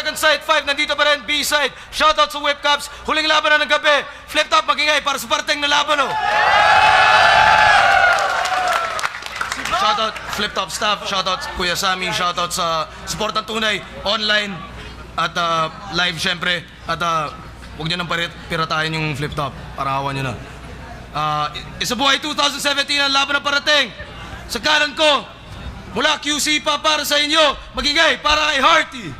Second side, 5, nandito pa rin, B-side. Shoutout sa Whip Cups. Huling laban na ng gabi. Flip top, magingay para sa parteng na laban, oh. Shoutout Flip Top staff, shoutout Kuya Sammy, shoutout sa Suportang Tunay, online at live syempre. At huwag nyo nang piratahin yung Flip Top, parawan nyo na. Isa buhay 2017 ang laban na parating. Sa kanan ko, mula QC pa para sa inyo, magingay para kay Hearty.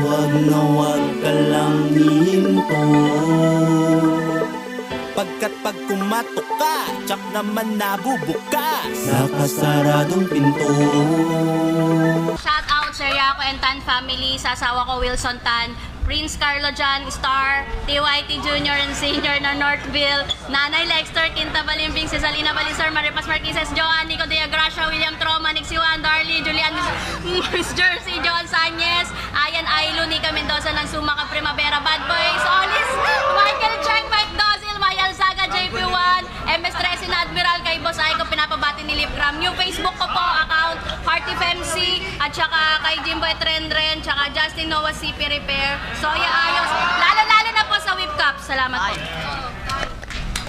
Wag na wag ka lang hihinto, pagkat pag kumatok ka, tsak naman nabubukas nakasaradong pinto. Shout out sa Riaco and Tan family, sa asawa ko Wilson Tan, Prince Carlo John Star, TYT Jr. and Senior na Northville, Nanay Lexter, Quinta Balimbing, Cesalina Balisar, Maripas Marquezes, Joan, Nico de Gracia, William Troma, Nixie Juan, Darlie, Julian Miss Jersey, John Sanyes, Ayan Ailo, Nika Mendoza ng Sumaca Primavera, Bad Boys, Olis, Michael Chang, Mike Dozil, Mayal Saga, JP1, MS13 na Admiral, kay Boss Aiko, pinapabati ni Lipgram. New Facebook ko po, account, Hearty Femc, at saka kay Jimboy Trendren, tsaka Justin Noah CP Repair, Soya Ayos, lalo-lalo na po sa Whip Cup. Salamat po.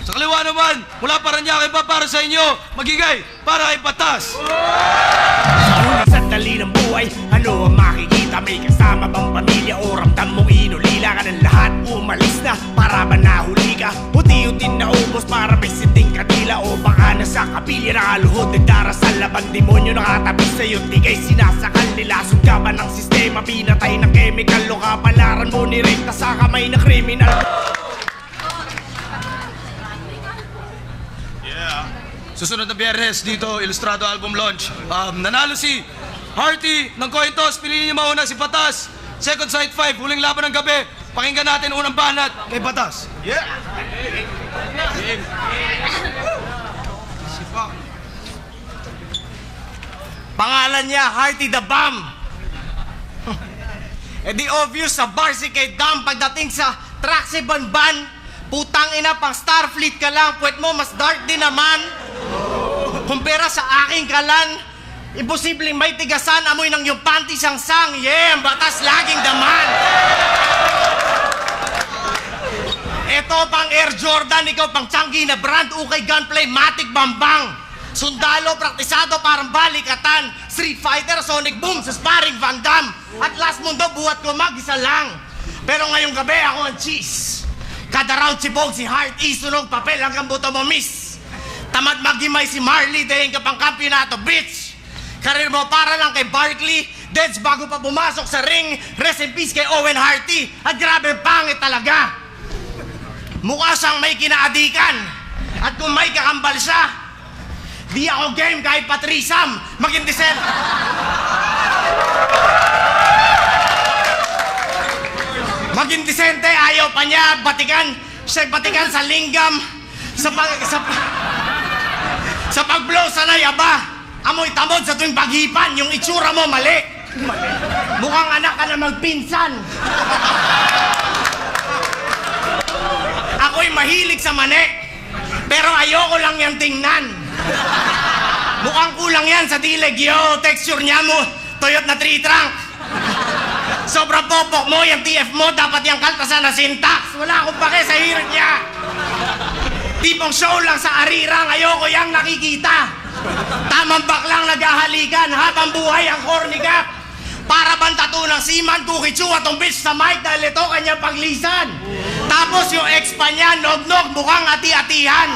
Sa kaliwa naman, mula Paranaque pa para sa inyo, magingay para kay Batas. Sa unang sandali ng buhay, ano ang makikita? May kasama bang pamilya o ramdam mong inulila ka ng lahat? Umalis na para ba nahuli ka? Unti-unti na ubos para may siting kanila, o baka nasa kapilya nakaluhod, nagdarasal labang demonyo nakatabi sa'yo, tigay sinasakal nila. Sunggaban ng sistema, pinatay ng chemical, o kapalaran mo ni Rekta sa kamay na kriminal. Susunod na Biyernes dito, Ilustrado Album Launch. Nanalo si Hearty ng coin toss. Piliin niyo mauna si Batas. Second side 5, huling laban ng gabi. Pakinggan natin unang banat kay Batas. Yeah! Pangalan niya, Hearty the Bomb. Eh di obvious sa bar si kay Dam. Pagdating sa track si Banban, putang ina, pang Starfleet ka lang. Puwet mo, mas dark din naman. Kumpara sa aking kalan, imposibleng may tigasan, amoy ng yung panty sang-sang. Yeah, Batas laging daman. Eto pang Air Jordan, ikaw pang Changi na brand, ukay gunplay, matic bambang. Sundalo, praktisado, parang balikatan. Street Fighter, Sonic Boom, sa sparring Van Damme. At last mundo, buhat ko mag-isa lang. Pero ngayong gabi, ako ang cheese. Kada round si Bog, si Heart, isunog papel hanggang buto mo miss. Tamad magimay si Marley, dahin ka pang kampyonato, bitch. Karir mo para lang kay Barkley, deads bago pa pumasok sa ring. Rest in peace kay Owen Harty. At grabe pangit talaga. Mukha siyang may kinaadikan. At kung may kakambal siya, di ako game kahit patrisam. Maging disente, ayaw pa niya. Batikan, siya batikan sa linggam. Sa pag-blow sa nayaba, amoy tamod sa tuwing paghipan, yung itsura mo mali. Mukhang anak ka na magpinsan. Ako'y mahilig sa mani, pero ayoko lang yung tingnan. Mukhang kulang yan sa dilig, yo, texture niya mo, tuyot na tree trunk. Sobrang popok mo, yung TF mo, dapat yung kaltasan na syntax. Wala akong pake sa hirit niya. Tipong show lang sa arirang, ayoko yang nakikita. Tamang baklang naghahalikan habang buhay ang corny gap. Para bang tattoo ng seaman, kukichu at tong bitch sa mic dahil ito kanyang paglisan. Tapos yung ex pa niya, nog-nog, mukhang ati-atihan.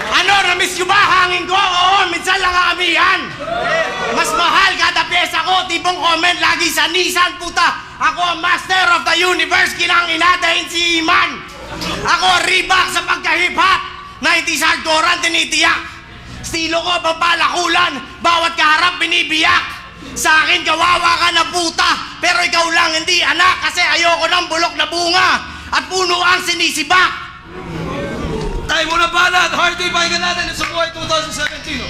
Ano, na-miss nyo ba hangin ko? Oo, minsan lang aamihan. Mas mahal kada pyesa ko, tipong comment lagi sa Nissan, puta. Ako ang master of the universe, kinang inadahin si Iman. Ako ang Reebok sa pagka-hip-hop, 90s hardcore tinitiyak. Estilo ko, papalakulan, bawat kaharap binibiyak. Sa akin, kawawa ka na puta, pero ikaw lang hindi anak, kasi ayoko ng bulok na bunga at puno ang sinisibak. Tayo muna banat, Hearty, pakinggan natin sa buhay 2017.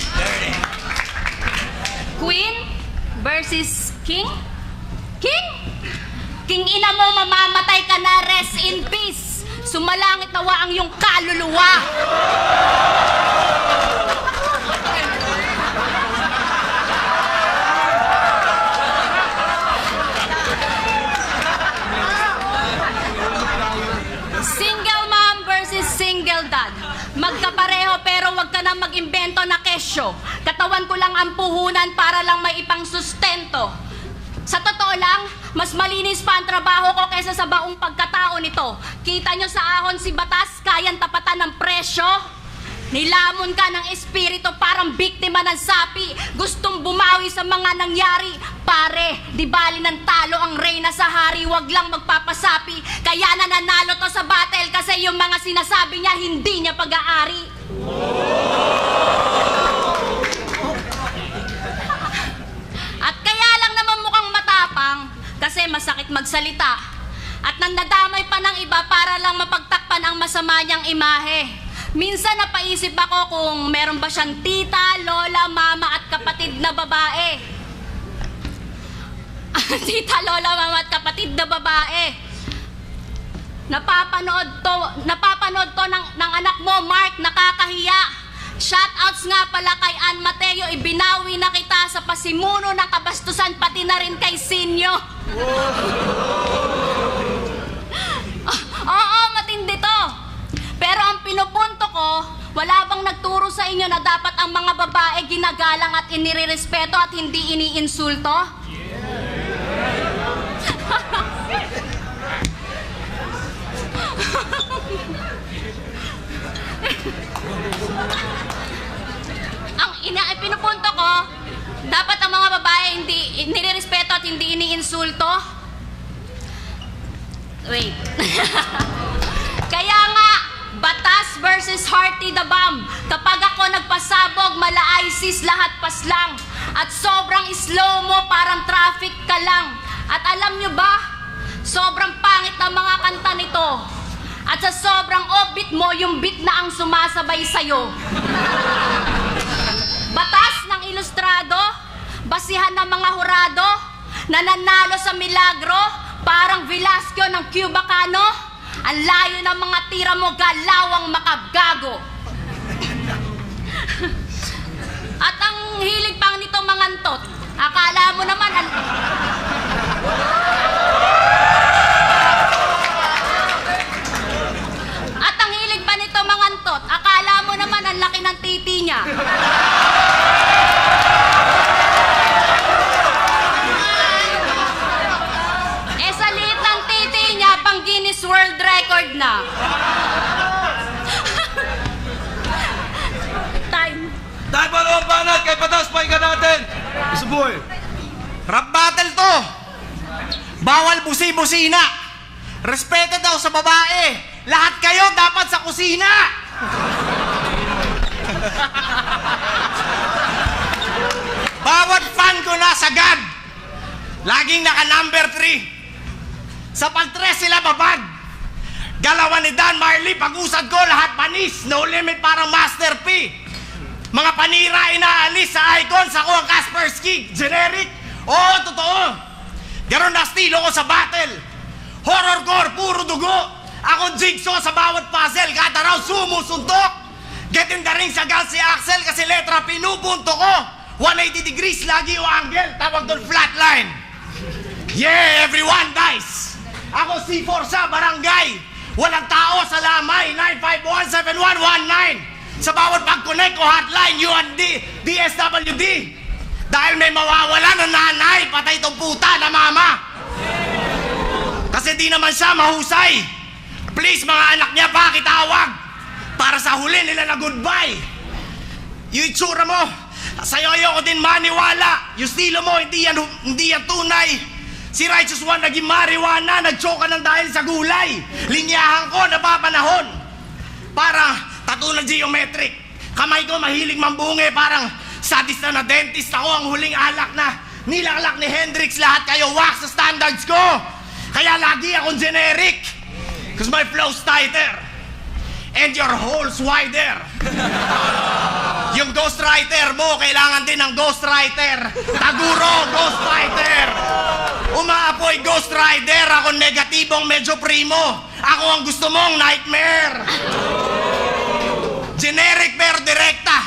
Queen versus King? King? King ina mo, mamamatay ka na, rest in peace. Sumalangit nawa ang iyong kaluluwa. Eldad. Magkapareho pero wag ka na mag-imbento na kesyo. Katawan ko lang ang puhunan para lang may ipang sustento. Sa totoo lang, mas malinis pa ang trabaho ko kaysa sa baong pagkatao nito. Kita nyo sa ahon si Batas, kayang tapatan ng presyo? Nilamon ka ng espiritu parang biktima ng sapi. Gustong bumawi sa mga nangyari. Pare, di bali ng talo ang reyna sa hari. Wag lang magpapasapi. Kaya nananalo to sa battle kasi yung mga sinasabi niya hindi niya pag-aari. At kaya lang naman mukhang matapang kasi masakit magsalita. At nandadamay pa ng iba para lang mapagtakpan ang masama niyang imahe. Minsan napaisip ako kung meron ba siyang tita, lola, mama at kapatid na babae. Tita, lola, mama at kapatid na babae. Napapanood to ng anak mo, Mark, nakakahiya. Shoutouts nga pala kay Ann Mateo, ibinawi na kita sa pasimuno ng kabastusan pati na rin kay Sinyo. Oo, matindi to. Pero ang pinupunto ko, wala bang nagturo sa inyo na dapat ang mga babae ginagalang at inirerespeto at hindi iniinsulto? Ang pinupunto ko, dapat ang mga babae hindi inirerespeto at hindi iniinsulto? Wait. Kaya nga, Batas versus Hearty the Bomb. Kapag ako nagpasabog, mala-ISIS lahat paslang. At sobrang slow mo, parang traffic ka lang. At alam nyo ba, sobrang pangit ng mga kanta nito. At sa sobrang offbeat mo, yung beat na ang sumasabay sa'yo. Batas ng ilustrado, basihan ng mga hurado, nananalo sa milagro, parang Velasco ng Cubacano. Ang layo ng mga tira mo, galawang makabgago. At ang hilig pang nito mangantot, akala mo naman At ang hilig pa nito mangantot, akala mo naman ang laki ng titi niya. Sa liit ng titi niya, pang Guinness World Record na. Time. Dahil pa naman banat kay Batas, pahinga natin. Mr. Boy. Rap battle to. Bawal busi-busina. Respeto daw sa babae. Lahat kayo dapat sa kusina. Bawat fan ko nasagad. Laging naka number 3. Sa pag-tres sila babag. Galawan ni Dan Marley, pag-usad ko lahat panis. No limit parang Master P. Mga panira inaalis sa icons. Ako ang Kaspersky. Generic. Oo, totoo. Ganon na estilo ko sa battle. Horrorcore, puro dugo. Ako jigsaw sa bawat puzzle. Kada raw sumusuntok. Get in the ring sa gal si Axel kasi letra pinubunto ko. 180 degrees lagi o angle. Tawag doon flatline. Yeah, everyone dies. Ako C4 sa barangay. Walang tao sa lamay. 951-7119. Sa bawat pag-connect ko hotline, UND, DSWD. Dahil may mawawala ng nanay, patay tong puta na mama. Kasi di naman siya mahusay. Please, mga anak niya, pakitawag. Para sa huli nila na goodbye. Yung itsura mo, sa'yo ayoko din maniwala. Yung estilo mo, hindi yan tunay. Si Righteous One naging marijuana, nagchoka ng dahil sa gulay. Linyahan ko, napapanahon. Para tattoo ng geometric. Kamay ko mahilig mambunge, parang sadist na dentist. Ako ang huling alak na nilaklak ni Hendrix. Lahat kayo wax sa standards ko. Kaya lagi akong generic. Cause my flow's tighter. And your hole's wider. Yung ghostwriter mo, kailangan din ng ghostwriter. Taguro, ghostwriter. Umaapoy Ghost Rider. Ako negatibong medyo primo. Ako ang gusto mong nightmare. Generic pero direkta.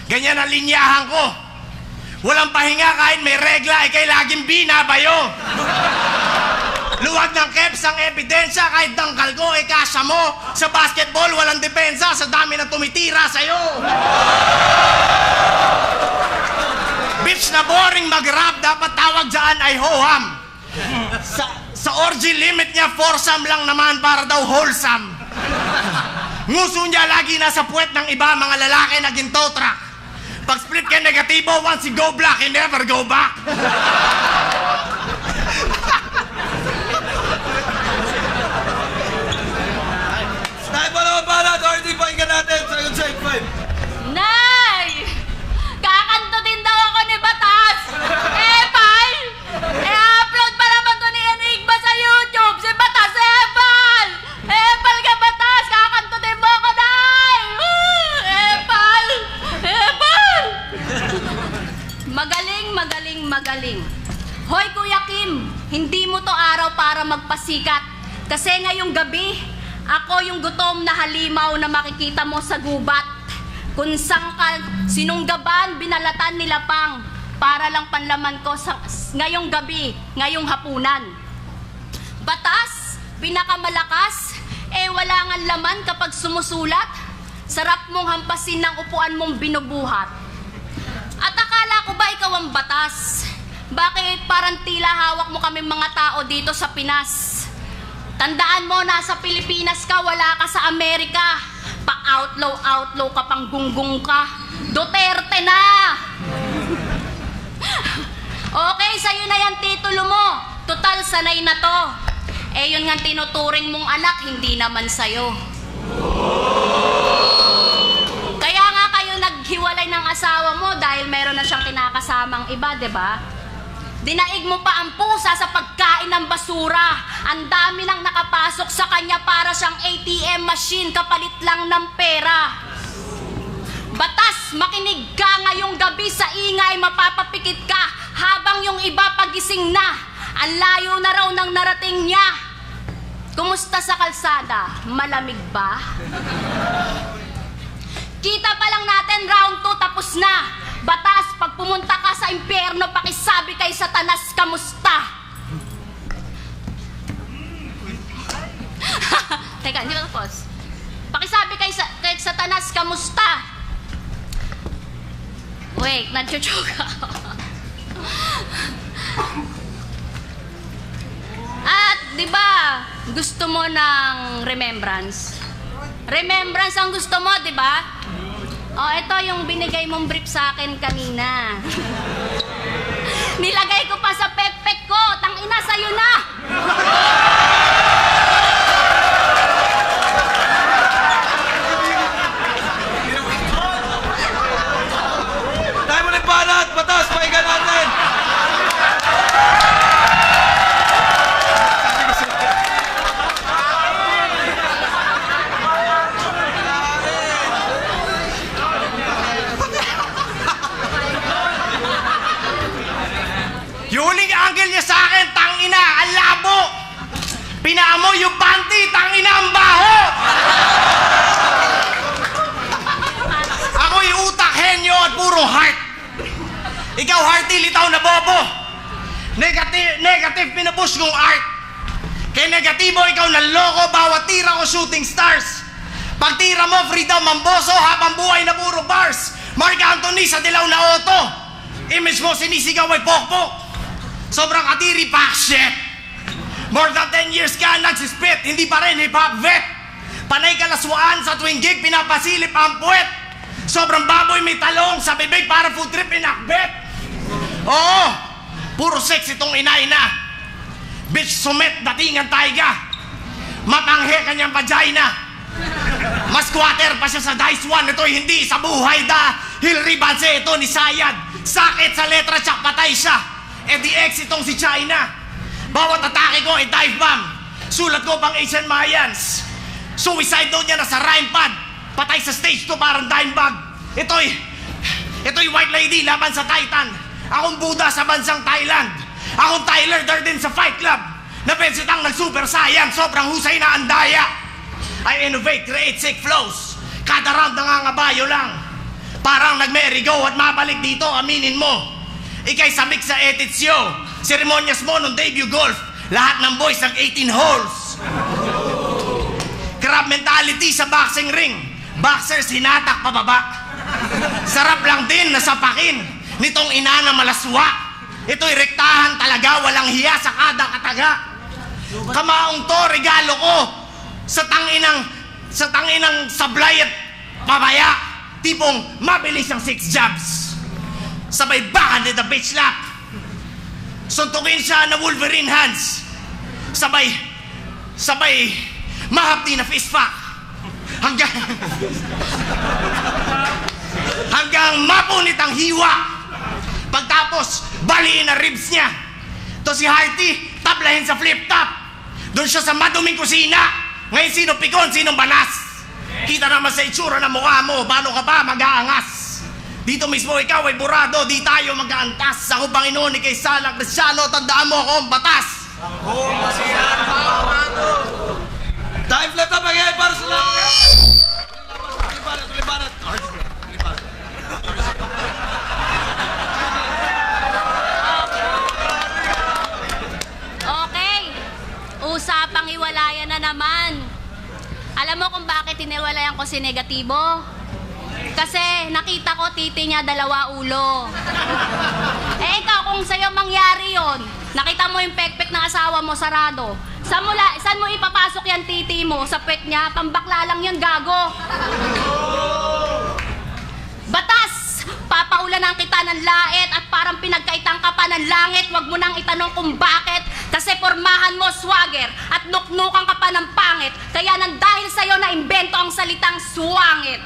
Ganyan ang linyahan ko. Walang pahinga kahit may regla, ikay laging binabayo. Luwag ng keps ang ebidensya, kahit dangkal ko, kasya mo. Sa basketball, walang depensa, sa dami ng tumitira sa'yo. Bitch na boring mag-rap, dapat tawag dyan ay hoham. Sa orgy limit niya, foursome lang naman para daw wholesome. Nguso niya lagi nasa puwet ng iba, mga lalaki na ginto track. Pag split ka negatibo, once you go black, you never go back. Tayo pa naman para, Dorothy, pakinggan natin. Second side 5. Nay! Kakanto din daw ako ni Batas! Epal! I-upload pa naman to ni Enigma sa YouTube! Si Batas Epal! Epal ka Batas! Kakanto din mo ako, Nay! Epal! Epal! Magaling, magaling, magaling. Hoy Kuya Kim, hindi mo to araw para magpasikat. Kasi ngayong gabi, ako yung gutom na halimaw na makikita mo sa gubat. Kung sangkal, sinunggaban, binalatan nila pang para lang panlaman ko sa ngayong gabi, ngayong hapunan. Batas, pinakamalakas, wala nga laman kapag sumusulat. Sarap mong hampasin ng upuan mong binubuhat. At akala ko ba ikaw ang batas? Bakit parang tila hawak mo kami mga tao dito sa Pinas? Tandaan mo, nasa Pilipinas ka, wala ka sa Amerika. Pa-outlaw ka, pang gunggong ka. Duterte na! Okay, sa'yo na yan titulo mo. Total, sanay na to. Yun nga tinuturing mong anak, hindi naman sa'yo. Kaya nga kayo naghiwalay ng asawa mo dahil meron na siyang kinakasamang iba, diba? Dinaig mo pa ang pusa sa pagkain ng basura. Ang dami nang nakapasok sa kanya para siyang ATM machine, kapalit lang ng pera. Batas, makinig ka ngayong gabi, sa ingay mapapapikit ka habang yung iba pagising na. Ang layo na raw ng narating niya. Kumusta sa kalsada? Malamig ba? Kita pa lang natin, round 2 tapos na. Batas, pag pumunta ka sa impyerno, pakisabi kay Satanas, kamusta? Teka, hindi ko tapos. Pakisabi kay Satanas, kamusta? Wait, nag-choke ako. At, di ba, gusto mo ng remembrance? Remembrance ang gusto mo, di ba? Oh, ito yung binigay mong brief sa akin kanina. Nilagay ko pa sa pekpek ko. Tangina, sa'yo na! Tayo mo ng banat, Batas, pakinggan natin. Yung huling angle niya sa akin, tangina, ang labo. Pinaamoy yung panty, tangina, ang baho. Ako'y utak, henyo at puro heart. Ikaw, hearty, litaw na bobo. Negative pinapush kong art. Kaya negatibo, ikaw nanloko, bawat tira ko shooting stars. Pag tira mo, freedom mamboso, habang buhay na puro bars. Mark Anthony sa dilaw na auto. Image mo sinisigaw ay pokpok. Sobrang katiri, pack shit. More than 10 years ka nagsispit, hindi pa rin hip-hop vet. Panay kalaswaan sa tuwing gig, pinapasilip ang puwet. Sobrang baboy, may talong sa bibig para food trip inakbet. Oo, puro sex itong ina-ina. Bitch, sumet, datingan taiga. Mapanghe kanyang vagina. Mas squatter pa siya sa Dice 1. Ito'y hindi sa buhay da. Hilary Banse, ito ni Sayad. Sakit sa letra, tsak patay siya. DX itong si China. Bawat atake ko ay dive bomb. Sulat ko pang Asian Mayans. Suicide note niya nasa rhyme pad. Patay sa stage to parang dime bag. Ito'y white lady laban sa Titan. Akong Buddha sa bansang Thailand. Akong Tyler Durden sa Fight Club. Napensit ang nag-super science. Sobrang husay na andaya. I innovate, create sick flows. Kada round nangangabayo lang. Parang nag-merry-go at mabalik dito, aminin mo. Ika'y sabik sa editsyo. Seremonyas mo nung debut golf. Lahat ng boys nag 18 holes. Crab mentality sa boxing ring. Boxers hinatak pababa. Sarap lang din nasapakin nitong ina na malaswa. Ito'y rektahan talaga, walang hiya sa kada kataga. Kamaong to, regalo ko sa tanginang sablay at pabaya. Tipong mabilis ang 6 jabs. Sabay backhand at the bitch slap. Suntukin siya na Wolverine hands. Sabay mahapdi na fist fuck. Hanggang mapunit ang hiwa. Pagtapos, baliin ang ribs niya. To si Hearty, tablahin sa flip top. Doon siya sa maduming kusina. Ngayon sino pikon, sinong banas. Kita naman sa itsura ng mukha mo, paano ka ba mag-aangas? Dito mismo ikaw ay burado, di tayo mag-aantas. Ako Panginoon, ikay Salang Cristiano, tandaan mo akong batas. Time flip top again para sa lahat. Tulipanan. Okay, usapang hiwalayan na naman. Alam mo kung bakit hiniwalayan ko si Negatibo? Kasi nakita ko titi niya 2 ulo. Ikaw kung sa'yo mangyari yon, nakita mo yung pekpek ng asawa mo sarado. Saan mo ipapasok yan titi mo? Sa pek niya? Pambakla lang yun, gago. Batas! Papaulanan kita ng lait at parang pinagkaitang ka pa ng langit. Huwag mo nang itanong kung bakit. Kasi pormahan mo swagger at nuknukan ka pa ng pangit. Kaya nang dahil sa'yo na imbento ang salitang swangit.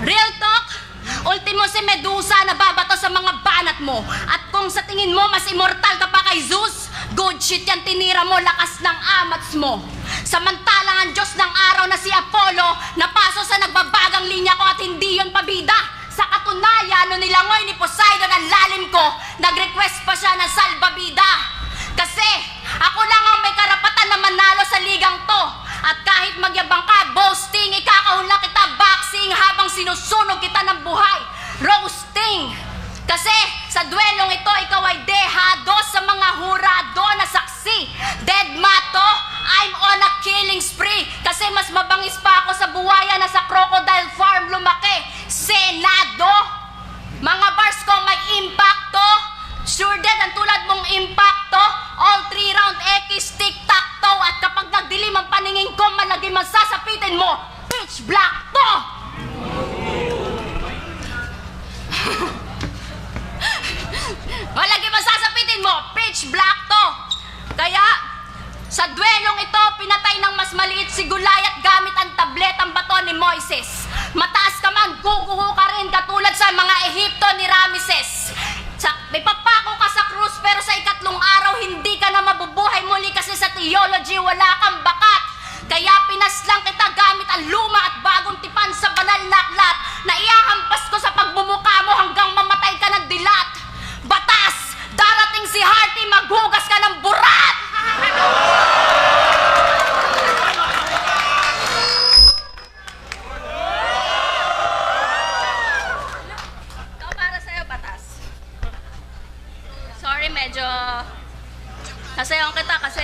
Real talk, ultimo si Medusa na babato sa mga banat mo. At kung sa tingin mo mas immortal ka pa kay Zeus, good shit yan tinira mo, lakas ng amats mo. Samantalang ang Diyos ng araw na si Apollo, napaso sa nagbabagang linya ko at hindi yon pabida. Sa katunayan, nilangoy ni Poseidon ang lalim ko, nag-request pa siya ng salbabida. Kasi ako lang ang may karapatan na manalo sa ligang to. At kahit magyabang ka, boasting, ikakahula kita boxing habang sinusunog kita ng buhay. Roasting! Kasi sa duelong ito, ikaw ay dehado sa mga hurado na saksi. Dead mato, I'm on a killing spree. Kasi mas mabangis pa ako sa buhaya na sa crocodile farm lumaki. Senado! Mga bars ko may impacto. Sure dead ang tulad mong impacto. All 3 round X tic-tac-toe. At kapag nagdilim ang paningin ko, malagi masasapitin mo, pitch black to! Malagi masasapitin mo, pitch black to! Kaya, sa duelong ito, pinatay ng mas maliit si Goliath gamit ang tabletang bato ni Moises. Mataas ka man, guguho ka rin katulad sa mga Ehipto ni Ramses. May papako ka sa krus pero sa 3 araw hindi ka na mabubuhay muli kasi sa theology wala kang bakat. Kaya pinaslang kita gamit ang luma at bagong tipan sa banal na aklat na iahampas ko sa pagbumuka mo hanggang mamatay ka ng dilat. Batas! Darating si Hearty, maghugas ka ng burat! Ito para sa'yo, Batas. Sorry, medyo nasayaw kita kasi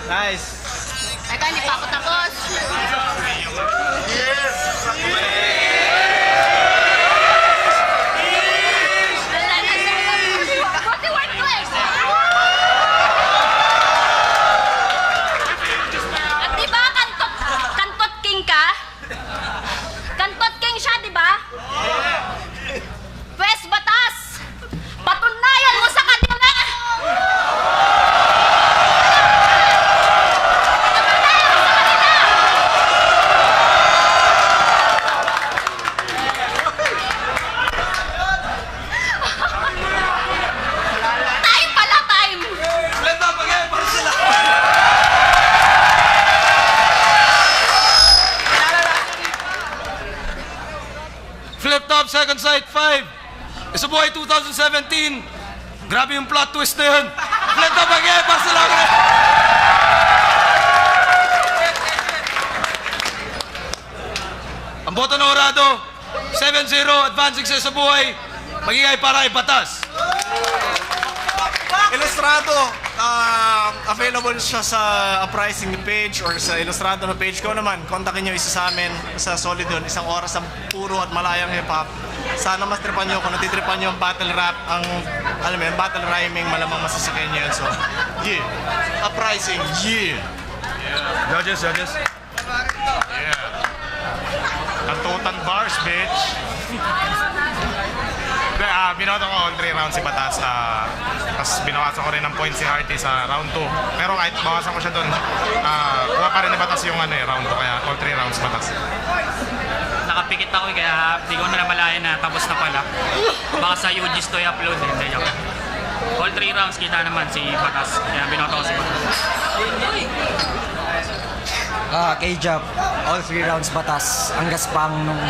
Nice. teka, hindi pa ako tapos. Buti worthless! At diba, kantot king ka? Kantot king siya, diba? Pwes, Batas! Patunayan mo sa kanila! Time pala, time! Flip top again para sa lahat. Flip top, second sight, 5. Isa buhay 2017. Grabe yung plot twist na yun. Flip top again para sa lahat. boto ng Orado, 7-0, advancing sa buhay, magigay para kay Batas. Ilustrado, available siya sa pricing page or sa Ilustrado na page ko naman. Kontakin nyo isa sa amin sa Solid yun. Isang oras ng puro at malayang hip-hop. Sana mas tripan nyo. Kung natitripan nyo ang battle rap, ang alam mo yun, battle rhyming, malamang masasakyan nyo yan. So, yeah. Pricing, yeah. Judges. Kantutan bars, bitch. Binoto ko all 3 rounds si Batas. Tapos binawasan ko rin ng point si Harty sa round 2. Pero kahit bawasan ko siya doon, kuha pa rin ni Batas yung round 2. Kaya all 3 rounds Batas. Nakapikit ako kaya di ko na namalayan na tapos na pala. Baka sa UG's to i-upload eh. Hindi, joke. All 3 rounds kita naman si Batas. Kaya binoto ko si Batas. Kay Jab, all 3 rounds Batas. Ang gaspang nung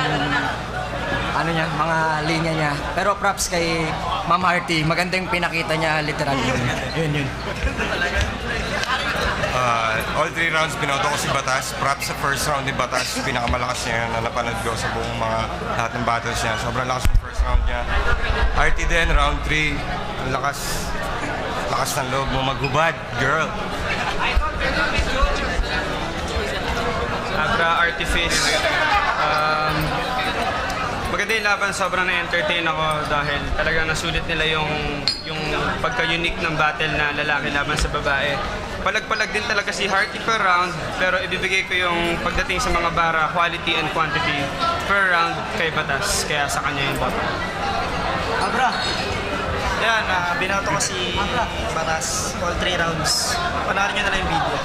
ano niya, mga linya niya. Pero props kay Ma'am Harty. Maganda yung pinakita niya literal. Yun. All 3 rounds binoto ko si Batas. Props sa first round ni Batas. Pinakamalakas niya na napanood ko sa buong lahat ng battles niya. Sobrang lakas ng first round niya. Harty din, round 3. Ang lakas ng loob mo maghubad, girl. Abra Artifice. Maganda yung laban, sobrang na-entertain ako dahil talagang nasulit nila yung pagka-unique ng battle na lalaki laban sa babae. Palag-palag din talaga si Harty per round, pero ibibigay ko yung pagdating sa mga bara, quality and quantity per round kay Batas. Kaya sa kanya yung dapat. Abra! Yan, binoto ko si Batas. All 3 rounds. Panoorin nyo na lang yung video.